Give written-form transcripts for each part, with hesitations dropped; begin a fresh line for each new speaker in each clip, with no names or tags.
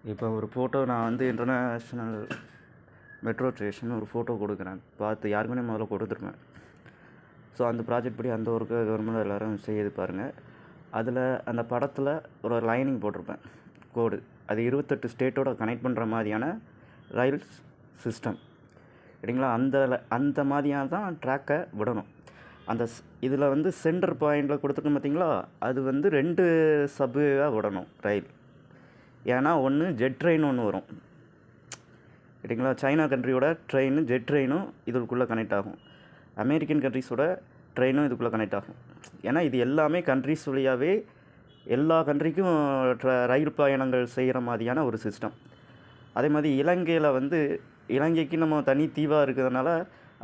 இப்போ ஒரு ஃபோட்டோ நான் வந்து இன்டர்நேஷ்னல் மெட்ரோ ஸ்டேஷன் ஒரு ஃபோட்டோ கொடுக்குறேன், பார்த்து யாருக்குமே முதல்ல கொடுத்துருப்பேன். ஸோ அந்த ப்ராஜெக்ட் படி அந்த ஒர்க்கு கவர்மெண்ட் எல்லோரும் செய்யுது பாருங்கள். அதில் அந்த படத்தில் ஒரு லைனிங் போட்டிருப்பேன் கோடு. அது 28 ஸ்டேட்டோட கனெக்ட் பண்ணுற மாதிரியான ரயில் சிஸ்டம் சரிங்களா. அந்த மாதிரியான தான் ட்ராக்கை விடணும். அந்த இதில் வந்து சென்டர் பாயிண்டில் கொடுத்துருக்கோம் பார்த்தீங்களா, அது வந்து 2 சப்வேவாக விடணும் ரயில். ஏன்னா ஒன்று ஜெட் ட்ரெயின் ஒன்று வரும் சரிங்களா. சைனா கண்ட்ரியோட ட்ரெயின் ஜெட் ட்ரெயினும் இதுக்குள்ளே கனெக்ட் ஆகும், அமெரிக்கன் கண்ட்ரிஸோட ட்ரெயினும் இதுக்குள்ளே கனெக்ட் ஆகும். ஏன்னா இது எல்லாமே கண்ட்ரிஸ் வழியாகவே எல்லா கண்ட்ரிக்கும் ரயில் பயணங்கள் செய்கிற மாதிரியான ஒரு சிஸ்டம். அதே மாதிரி இலங்கையில் வந்து இலங்கைக்கு நம்ம தனி தீவாக இருக்கிறதுனால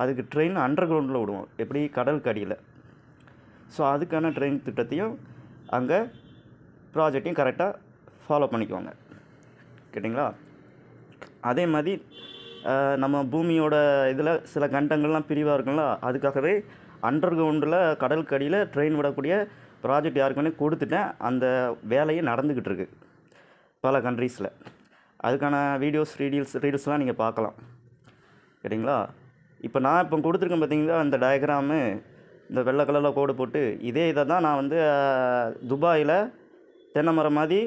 அதுக்கு ட்ரெயின் அண்டர் கிரவுண்டில் விடுவோம், எப்படி கடலுக்கு அடியில். ஸோ அதுக்கான ட்ரெயின் திட்டத்தையும் அங்கே ப்ராஜெக்டையும் கரெக்டாக ஃபாலோ பண்ணிக்குவாங்க கேட்டிங்களா. அதே மாதிரி நம்ம பூமியோட இதில் சில கண்டங்கள்லாம் பிரிவாக இருக்குங்களா, அதுக்காகவே அண்டர் கிரவுண்டில் கடலுக்கு அடியில் ட்ரெயின் விடக்கூடிய ப்ராஜெக்ட் யாருக்குமே கொடுத்துட்டேன். அந்த வேலையை நடந்துக்கிட்டு இருக்குது பல கண்ட்ரீஸில். அதுக்கான வீடியோஸ் ரீல்ஸ்லாம் நீங்கள் பார்க்கலாம் சரிங்களா. இப்போ நான் கொடுத்துருக்கேன் பார்த்தீங்களா, அந்த டயக்ராமு இந்த வெள்ளை கலரில் கோடு போட்டு, இதே இதை தான் நான் வந்து துபாயில் தென்னை மரம் மாதிரி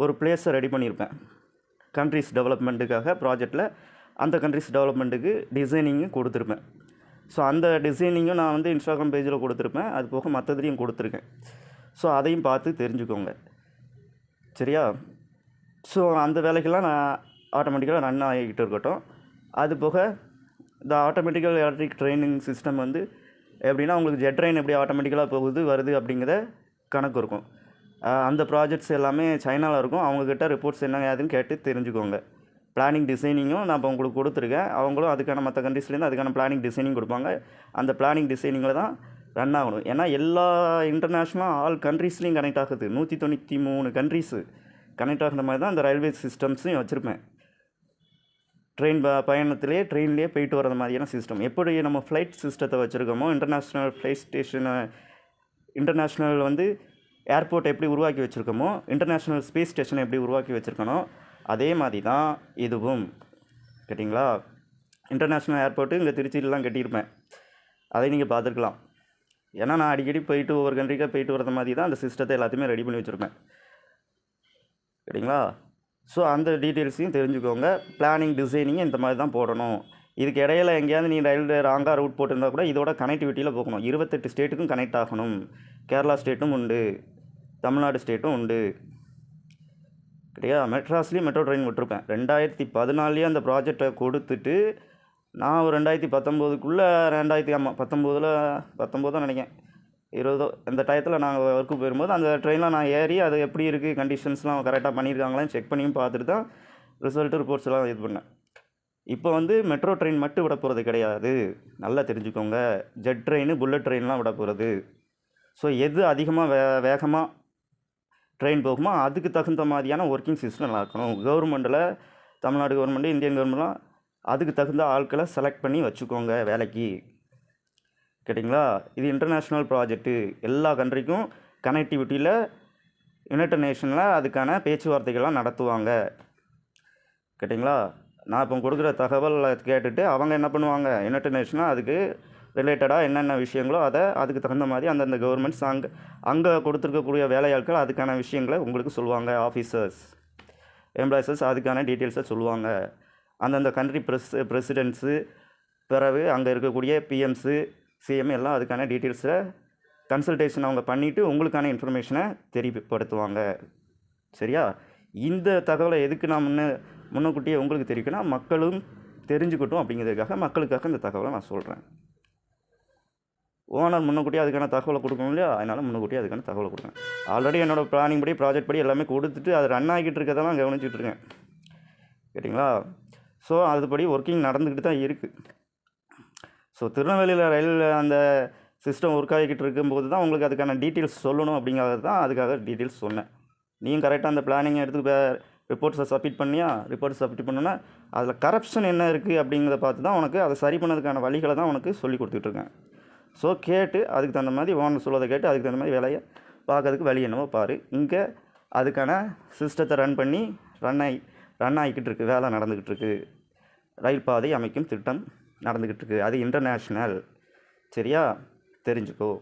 ஒரு பிளேஸை ரெடி பண்ணியிருப்பேன் கண்ட்ரிஸ் டெவலப்மெண்ட்டுக்காக. ப்ராஜெக்டில் அந்த கண்ட்ரிஸ் டெவலப்மெண்ட்டுக்கு டிசைனிங்கும் கொடுத்துருப்பேன். ஸோ அந்த டிசைனிங்கும் நான் வந்து இன்ஸ்டாகிராம் பேஜில் கொடுத்துருப்பேன், அது போக மற்றதுலையும் கொடுத்துருக்கேன். ஸோ அதையும் பார்த்து தெரிஞ்சுக்கோங்க சரியா. ஸோ அந்த வேலைக்கெல்லாம் நான் ஆட்டோமேட்டிக்காக ரன் ஆகிக்கிட்டு இருக்கட்டும். அது போக இந்த ஆட்டோமேட்டிக்கல் எலக்ட்ரிக் ட்ரெயினிங் சிஸ்டம் வந்து எப்படின்னா, உங்களுக்கு ஜெட் ட்ரெயின் எப்படி ஆட்டோமேட்டிக்கலாக போகுது வருது அப்படிங்கிறத கணக்கு இருக்கும். அந்த ப்ராஜெக்ட்ஸ் எல்லாமே சைனாவில் இருக்கும். அவங்கக்கிட்ட ரிப்போர்ட்ஸ் என்ன ஏதுன்னு கேட்டு தெரிஞ்சுக்கோங்க. பிளானிங் டிசைனிங்கும் நான் இப்போ உங்களுக்கு கொடுத்துருக்கேன். அவங்களும் அதுக்கான மற்ற கண்ட்ரீஸ்லேருந்து அதுக்கான பிளானிங் டிசைனிங் கொடுப்பாங்க. அந்த பிளானிங் டிசைனிங்கில் தான் ரன் ஆகணும். ஏன்னா எல்லா இன்டர்நேஷ்னல் ஆல் கண்ட்ரீஸ்லேயும் கனெக்ட் ஆகுது. 193 கண்ட்ரீஸு கனெக்ட் ஆகிற மாதிரி தான் அந்த ரயில்வே சிஸ்டம்ஸையும் வச்சுருப்பேன். ட்ரெயின் பயணத்திலே ட்ரெயின்லேயே போயிட்டு வர்றது மாதிரியான சிஸ்டம். எப்படி நம்ம ஃப்ளைட் சிஸ்டத்தை வச்சுருக்கோமோ, இன்டர்நேஷ்னல் ஃப்ளைட் ஸ்டேஷனை இன்டர்நேஷ்னல் வந்து ஏர்போர்ட் எப்படி உருவாக்கி வச்சுருக்கோமோ, இன்டர்நேஷ்னல் ஸ்பேஸ் ஸ்டேஷனை எப்படி உருவாக்கி வச்சுருக்கணும், அதே மாதிரி தான் இதுவும் கேட்டிங்களா. இன்டர்நேஷ்னல் ஏர்போர்ட்டு இங்கே திருச்சியிலலாம் கட்டியிருப்பேன், அதை நீங்கள் பார்த்துருக்கலாம். ஏன்னா நான் அடிக்கடி போயிட்டு ஒவ்வொரு கண்ட்ரிக்காக போயிட்டு வரது மாதிரி தான் அந்த சிஸ்டத்தை எல்லாத்தையுமே ரெடி பண்ணி வச்சுருப்பேன் சரிங்களா. ஸோ அந்த டீட்டெயில்ஸையும் தெரிஞ்சுக்கோங்க. பிளானிங் டிசைனிங்கும் இந்த மாதிரி தான் போடணும். இதுக்கு இடையில எங்கேயாவது நீ ரயில் ராங்காக ரூட் போட்டிருந்தா கூட இதோட கனெக்டிவிட்டியில் போகணும். 28 ஸ்டேட்டுக்கும் கனெக்ட் ஆகணும். கேரளா ஸ்டேட்டும் உண்டு, தமிழ்நாடு ஸ்டேட்டும் உண்டு சரியா. மெட்ராஸ்லேயும் மெட்ரோ ட்ரெயின் விட்டுருப்பேன். 2014 அந்த ப்ராஜெக்டை கொடுத்துட்டு நான் ஒரு 2019க்குள்ளே 2019 நினைக்கிறேன் 20 இந்த டயத்தில் நாங்கள் ஒர்க்கு போயிரும்போது அந்த ட்ரெயினில் நான் ஏறி அது எப்படி இருக்குது கண்டிஷன்ஸ்லாம் கரெக்டாக பண்ணியிருக்காங்களான்னு செக் பண்ணியும் பார்த்துட்டு தான் ரிப்போர்ட்ஸ் எல்லாம் இது பண்ணேன். இப்போ வந்து மெட்ரோ ட்ரெயின் மட்டும் விட போகிறது கிடையாது, நல்லா தெரிஞ்சுக்கோங்க. ஜெட் ட்ரெயின், புல்லட் ட்ரெயின்லாம் விட போகிறது. ஸோ எது அதிகமாக வேகமாக ட்ரெயின் போகுமோ அதுக்கு தகுந்த மாதிரியான ஒர்க்கிங் சிஸ்டம் நல்லா இருக்கணும். கவர்மெண்ட்டில் தமிழ்நாடு கவர்மெண்ட்டு, இந்தியன் கவர்மெண்ட்லாம் அதுக்கு தகுந்த ஆட்களை செலக்ட் பண்ணி வச்சுக்கோங்க வேலைக்கு கேட்டிங்களா. இது இன்டர்நேஷ்னல் ப்ராஜெக்ட்டு, எல்லா கண்ட்ரிக்கும் கனெக்டிவிட்டியில் யுனைடெட் நேஷனில் அதுக்கான பேச்சுவார்த்தைகள்லாம் நடத்துவாங்க கேட்டிங்களா. நான் இப்போ கொடுக்குற தகவலை கேட்டுட்டு அவங்க என்ன பண்ணுவாங்க, யுனைடெட் நேஷனாக அதுக்கு ரிலேட்டடாக என்னென்ன விஷயங்களோ அதுக்கு தகுந்த மாதிரி அந்தந்த கவர்மெண்ட்ஸ் அங்கே கொடுத்துருக்கக்கூடிய வேலையாட்கள் அதுக்கான விஷயங்களை உங்களுக்கு சொல்லுவாங்க. ஆஃபீஸர்ஸ், எம்ப்ளாயிஸஸ் அதுக்கான டீட்டெயில்ஸை சொல்லுவாங்க. அந்தந்த கண்ட்ரி பிரசிடென்ட்ஸு, பிறகு அங்கே இருக்கக்கூடிய பிஎம்ஸு, சிஎம் எல்லாம் அதுக்கான டீட்டெயில்ஸை கன்சல்டேஷன் அவங்க பண்ணிவிட்டு உங்களுக்கான இன்ஃபர்மேஷனை தெரியப்படுத்துவாங்க சரியா. இந்த தகவலை எதுக்கு நான் முன்னக்கூட்டியே உங்களுக்கு தெரிவிக்கணும்னா, மக்களும் தெரிஞ்சுக்கிட்டும் அப்படிங்கிறதுக்காக, மக்களுக்காக இந்த தகவலை நான் சொல்கிறேன். ஓனர் முன்னக்கூட்டியே அதுக்கான தகவலை கொடுக்கணும் இல்லையா, அதனால் முன்னக்கூட்டியே அதுக்கான தகவலை கொடுக்குறேன். ஆல்ரெடி என்னோடய பிளானிங் படி ப்ராஜெக்ட் படி எல்லாமே கொடுத்துட்டு அது ரன் ஆகிட்டு இருக்கதான் கவனிச்சுட்டு இருக்கேன் கேட்டிங்களா. ஸோ அதுபடி ஒர்க்கிங் நடந்துக்கிட்டு தான் இருக்குது. ஸோ திருநெல்வேலியில் ரயில் அந்த சிஸ்டம் ஒர்க் ஆகிக்கிட்டு இருக்கும்போது தான் உங்களுக்கு அதுக்கான டீட்டெயில்ஸ் சொல்லணும் அப்படிங்கிறது தான் அதுக்காக டீட்டெயில்ஸ் சொன்னேன். நீங்கள் கரெக்டாக அந்த பிளானிங்கை எடுத்து ரிப்போர்ட்ஸை சப்மிட் பண்ணோன்னா அதில் கரப்ஷன் என்ன இருக்குது அப்படிங்கிறத பார்த்து தான் உனக்கு அதை சரி பண்ணதுக்கான வழிகளை தான் உனக்கு சொல்லி கொடுத்துட்ருக்கேன். ஸோ கேட்டு அதுக்கு தகுந்த மாதிரி ஓனர் சொல்வதை கேட்டு அதுக்கு தகுந்த மாதிரி வேலையை பார்க்கறதுக்கு வழி என்னவோ பாரு. இங்கே அதுக்கான சிஸ்டத்தை ரன் ரன் ஆகிக்கிட்டு இருக்குது, வேலை நடந்துக்கிட்டு இருக்குது. ரயில் பாதை அமைக்கும் திட்டம் நடந்துக்கிட்டு இருக்குது. அது இன்டர்நேஷ்னல், சரியா? தெரிஞ்சுக்கோ.